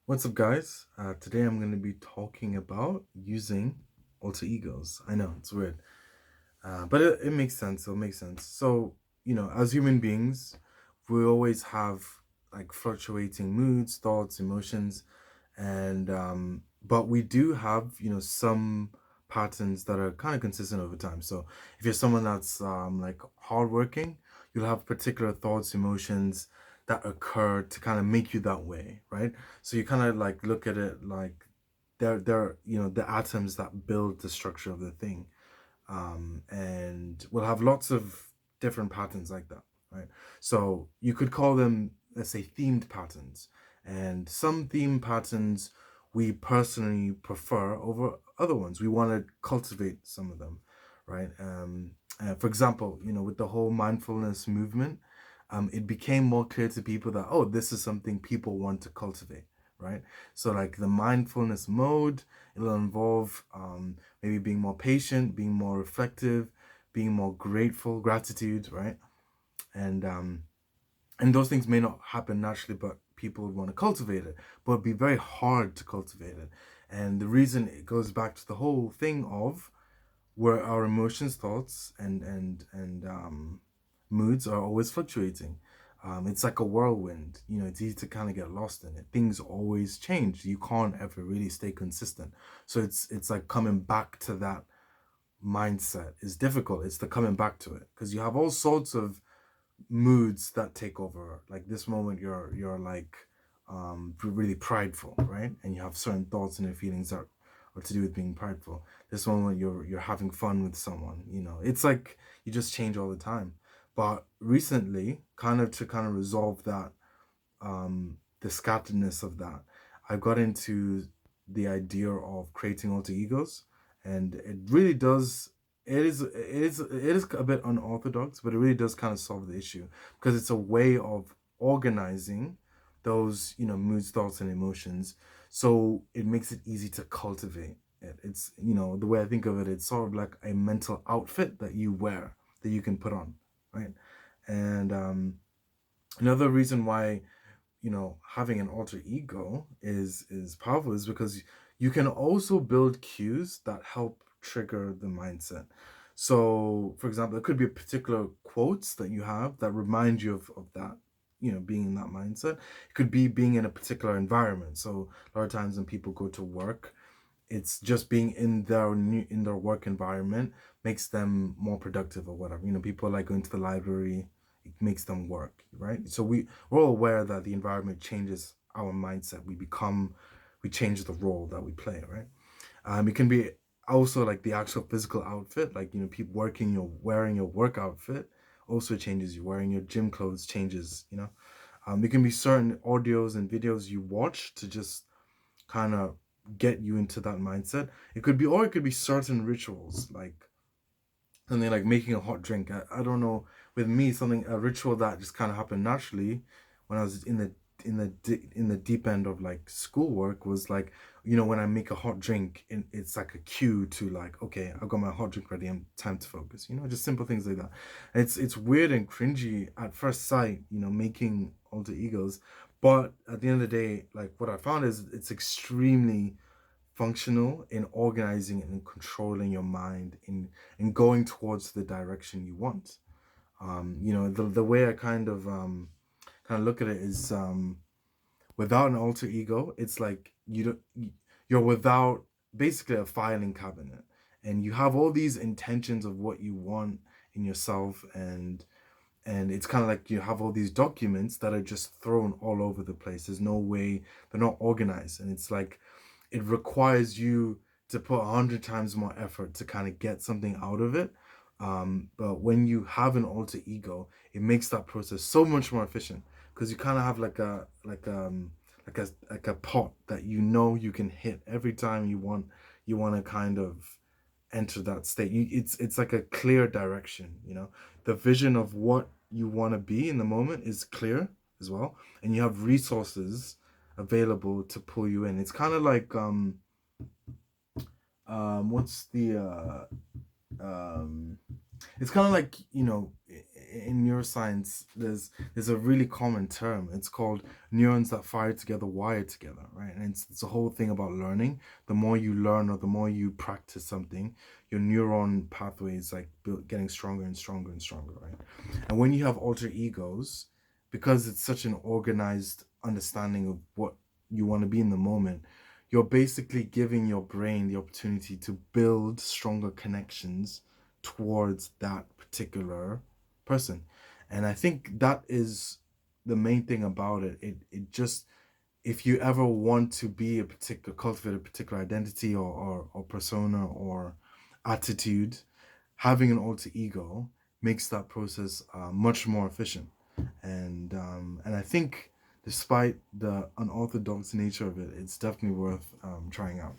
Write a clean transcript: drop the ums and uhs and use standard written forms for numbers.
What's up, guys? Today I'm going to be talking about using alter egos. I know it's weird, but it makes sense. It'll make sense. So, as human beings, we always have like fluctuating moods, thoughts, emotions, and but we do have some patterns that are kind of consistent over time. So, if you're someone that's like hardworking, you'll have particular thoughts, emotions that occur to kind of make you that way, right? So you kind of like look at it like they're the atoms that build the structure of the thing, and we'll have lots of different patterns like that, right? So you could call them, let's say, themed patterns, and some theme patterns we personally prefer over other ones. We want to cultivate some of them, right? For example, with the whole mindfulness movement, it became more clear to people that, oh, this is something people want to cultivate, right? So like the mindfulness mode, it'll involve maybe being more patient, being more reflective, being more grateful, gratitude, right? And and those things may not happen naturally, but people would want to cultivate it, but it'd be very hard to cultivate it. And the reason it goes back to the whole thing of where our emotions, thoughts, and moods are always fluctuating. It's like a whirlwind. It's easy to kind of get lost in it. Things always change. You can't ever really stay consistent. So it's like coming back to that mindset is difficult. It's the coming back to it because you have all sorts of moods that take over. Like this moment, you're like really prideful, right? And you have certain thoughts and feelings that are to do with being prideful. This moment, you're having fun with someone. It's like you just change all the time. But recently, kind of resolve that the scatteredness of that, I got into the idea of creating alter egos, and it really does. It is a bit unorthodox, but it really does kind of solve the issue because it's a way of organizing those moods, thoughts, and emotions. So it makes it easy to cultivate it. It's the way I think of it. It's sort of like a mental outfit that you wear that you can put on, right? And another reason why having an alter ego is powerful is because you can also build cues that help trigger the mindset. So for example, it could be a particular quotes that you have that remind you of that, being in that mindset. It could be being in a particular environment. So a lot of times when people go to work, it's just being in their work environment makes them more productive or whatever. People like going to the library, it makes them work, right? So we're all aware that the environment changes our mindset. We change the role that we play, right? It can be also like the actual physical outfit, like people wearing your work outfit also changes you. Wearing your gym clothes changes, it can be certain audios and videos you watch to just kind of get you into that mindset. Or it could be certain rituals, like something like making a hot drink. I don't know. With me, something a ritual that just kind of happened naturally when I was in the deep end of like schoolwork was like when I make a hot drink, it's like a cue to like, okay, I've got my hot drink ready. I'm time to focus. Just simple things like that. It's weird and cringy at first sight. Making alter egos, but at the end of the day, like what I found is it's extremely functional in organizing and controlling your mind in going towards the direction you want. The way I kind of look at it is without an alter ego, it's like you're without basically a filing cabinet, and you have all these intentions of what you want in yourself, and it's kind of like you have all these documents that are just thrown all over the place. There's no way, they're not organized, and it's like it requires you to put 100 times more effort to kind of get something out of it. But when you have an alter ego, it makes that process so much more efficient because you kind of have like a pot that you can hit every time you want to kind of enter that state. It's like a clear direction. The vision of what you want to be in the moment is clear as well, and you have resources available to pull you in. It's kind of like what's the um it's kind of like in neuroscience, there's a really common term. It's called neurons that fire together wire together, right? And it's a whole thing about learning. The more you learn or the more you practice something, your neuron pathways like getting stronger and stronger and stronger, right? And when you have alter egos, because it's such an organized understanding of what you want to be in the moment, you're basically giving your brain the opportunity to build stronger connections towards that particular person. And I think that is the main thing about it. It just, if you ever want to be a particular, cultivate a particular identity or persona or attitude, having an alter ego makes that process much more efficient. And I think despite the unorthodox nature of it, it's definitely worth trying out.